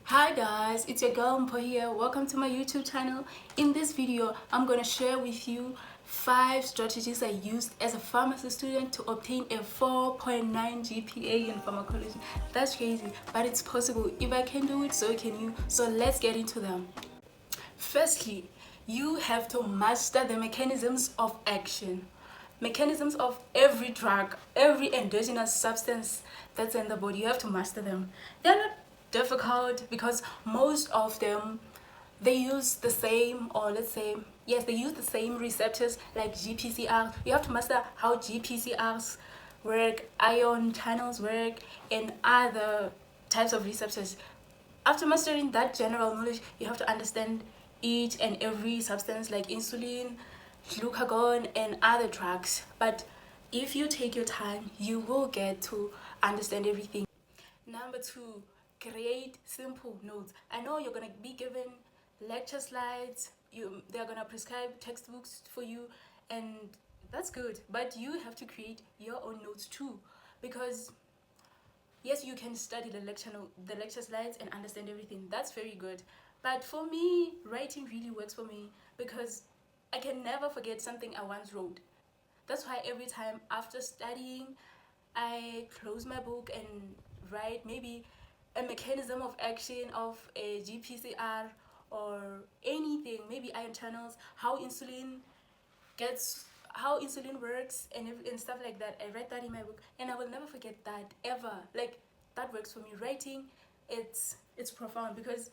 Hi guys, it's your girl Mpo here. Welcome to my YouTube channel. In this video, I'm gonna share with you 5 strategies I used as a pharmacy student to obtain a 4.9 GPA in pharmacology. That's crazy, but it's possible. If I can do it, so can you. So let's get into them. Firstly, you have to master the mechanisms of action. Mechanisms of every drug, every endogenous substance that's in the body, you have to master them. They're not difficult because most of them, they use the same, or let's say, yes, they use the same receptors like GPCR. You have to master how GPCRs work, ion channels work, and other types of receptors. After mastering that general knowledge, you have to understand each and every substance like insulin, glucagon, and other drugs. But if you take your time, you will get to understand everything. Number 2, create simple notes. I know you're gonna be given lecture slides, they're gonna prescribe textbooks for you, and that's good, but you have to create your own notes too, because yes, you can study the lecture slides and understand everything. That's very good. But for me, writing really works for me because I can never forget something I once wrote. That's why every time after studying, I close my book and write maybe a mechanism of action of a GPCR or anything, maybe ion channels, gets how insulin works, and stuff like that. I read that in my book and I will never forget that ever. Like, that works for me. Writing, it's profound, because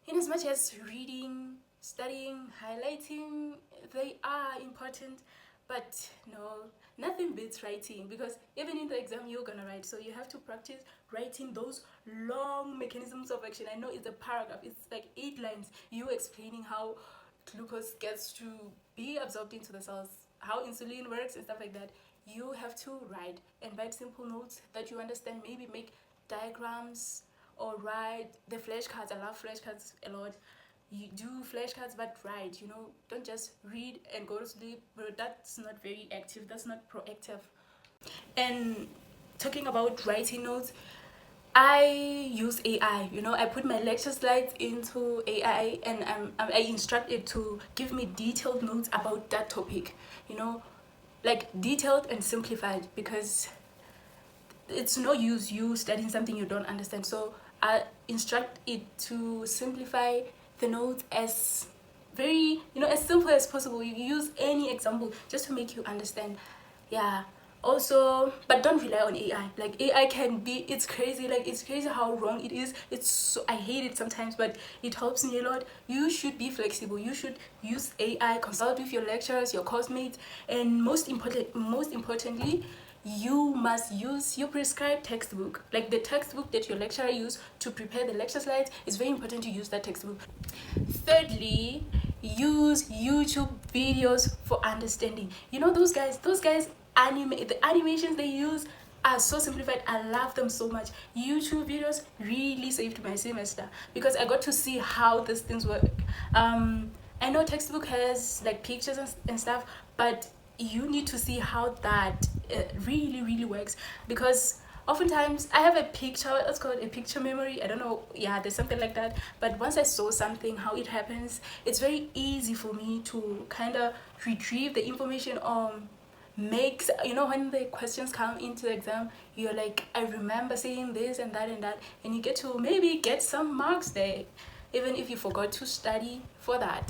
in as much as reading, studying, highlighting, they are important, but no, nothing beats writing, because even in the exam you're gonna write, so you have to practice writing those long mechanisms of action. I know it's a paragraph, it's like 8 lines, you explaining how glucose gets to be absorbed into the cells, how insulin works and stuff like that. You have to write simple notes that you understand, maybe make diagrams or write the flashcards. I love flashcards a lot. You do flashcards, but write, don't just read and go to sleep. But that's not very active, that's not proactive. And talking about writing notes, I use AI. I put my lecture slides into AI, and I instruct it to give me detailed notes about that topic, like detailed and simplified, because it's no use you studying something you don't understand. So I instruct it to simplify the notes as very, as simple as possible. You use any example just to make you understand. Yeah. Also, but don't rely on AI. Like, AI can be, it's crazy. Like, it's crazy how wrong it is. I hate it sometimes, but it helps me a lot. You should be flexible. You should use AI, consult with your lecturers, your course mates, and most importantly, you must use your prescribed textbook. Like, the textbook that your lecturer used to prepare the lecture slides, it's very important to use that textbook. Thirdly, use YouTube videos for understanding. The animations they use are so simplified. I love them so much. YouTube videos really saved my semester, because I got to see how these things work. I know textbook has like pictures and stuff, but you need to see how that really works, because oftentimes I have a picture, let's call it a picture memory, I don't know, yeah, there's something like that. But once I saw something, how it happens, it's very easy for me to kind of retrieve the information, makes, when the questions come into the exam, you're like, I remember saying this and that and that, and you get to maybe get some marks there, even if you forgot to study for that.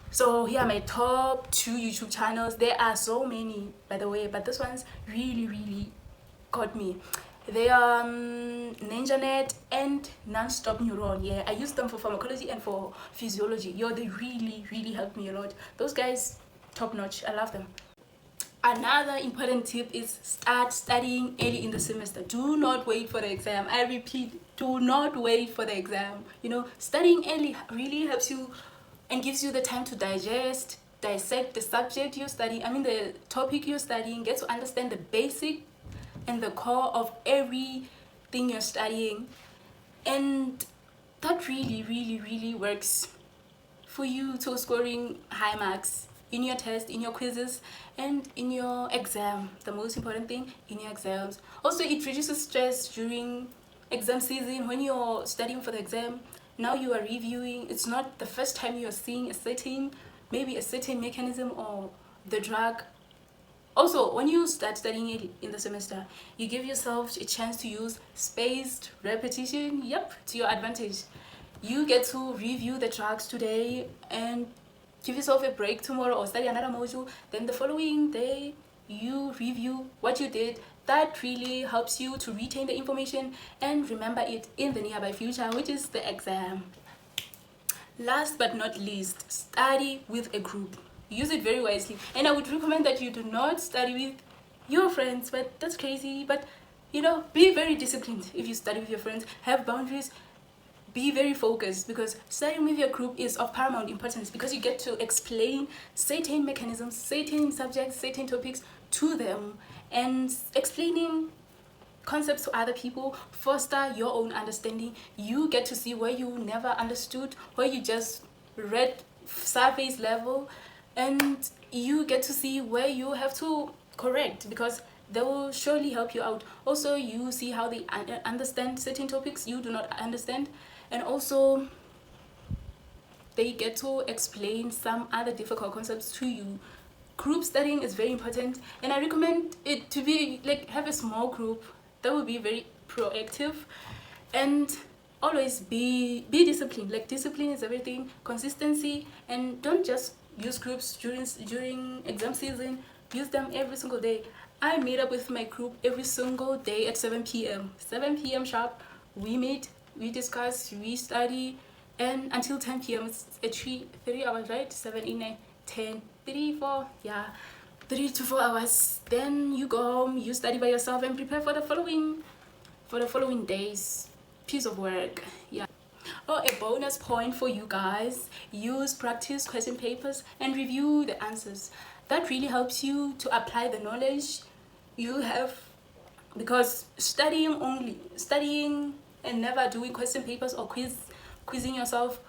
So here are my top 2 YouTube channels. There are so many, by the way, but this one's really got me. They are NinjaNet and Non-Stop Neuron. Yeah, I use them for pharmacology and for physiology. They really helped me a lot. Those guys, top notch. I love them. Another important tip is start studying early in the semester. Do not wait for the exam. I repeat, do not wait for the exam. Studying early really helps you and gives you the time to dissect the subject you're studying. The topic you're studying. Get to understand the basic and the core of everything you're studying. And that really works for you to scoring high marks in your test, in your quizzes, and in your exam. The most important thing, in your exams. Also, it reduces stress during exam season, when you're studying for the exam, now you are reviewing. It's not the first time you're seeing maybe a certain mechanism or the drug. Also, when you start studying it in the semester, you give yourself a chance to use spaced repetition, to your advantage. You get to review the drugs today and give yourself a break tomorrow or study another module. Then the following day, you review what you did. That really helps you to retain the information and remember it in the nearby future, which is the exam. Last but not least, study with a group. Use it very wisely. And I would recommend that you do not study with your friends, but that's crazy. But be very disciplined if you study with your friends. Have boundaries. Be very focused, because studying with your group is of paramount importance, because you get to explain certain mechanisms, certain subjects, certain topics to them, and explaining concepts to other people foster your own understanding. You get to see where you never understood, where you just read surface level, and you get to see where you have to correct, because they will surely help you out. Also, you see how they understand certain topics you do not understand, and also they get to explain some other difficult concepts to you. Group studying is very important, and I recommend it to be like, have a small group. That would be very proactive, and always be disciplined. Like, discipline is everything. Consistency, and don't just use groups during exam season. Use them every single day. I meet up with my group every single day at 7 p.m. 7 p.m. sharp. We meet, we discuss, we study, and until 10 p.m. it's a 3 hours, right? 7, 8, 9, 10, 3, 4, yeah, 3 to 4 hours. Then you go home, you study by yourself, and prepare for the following days piece of work. Yeah. Oh, a bonus point for you guys: use practice question papers and review the answers. That really helps you to apply the knowledge you have, because studying and never doing question papers or quizzing yourself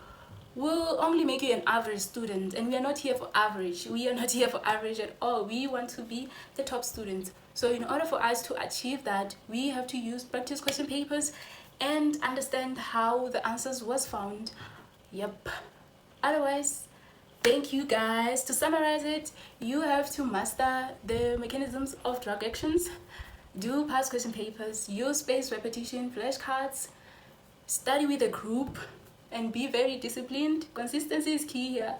will only make you an average student, and we are not here for average. We are not here for average at all. We want to be the top students. So in order for us to achieve that, we have to use practice question papers and understand how the answers was found. Yep. Otherwise, thank you guys. To summarize it, you have to master the mechanisms of drug actions, do past question papers, use spaced repetition, flashcards, study with a group, and be very disciplined. Consistency is key here.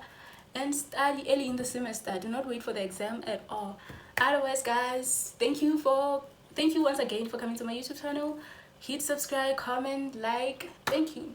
And study early in the semester. Do not wait for the exam at all. Otherwise, guys, thank you once again for coming to my YouTube channel. Hit subscribe, comment, like. Thank you.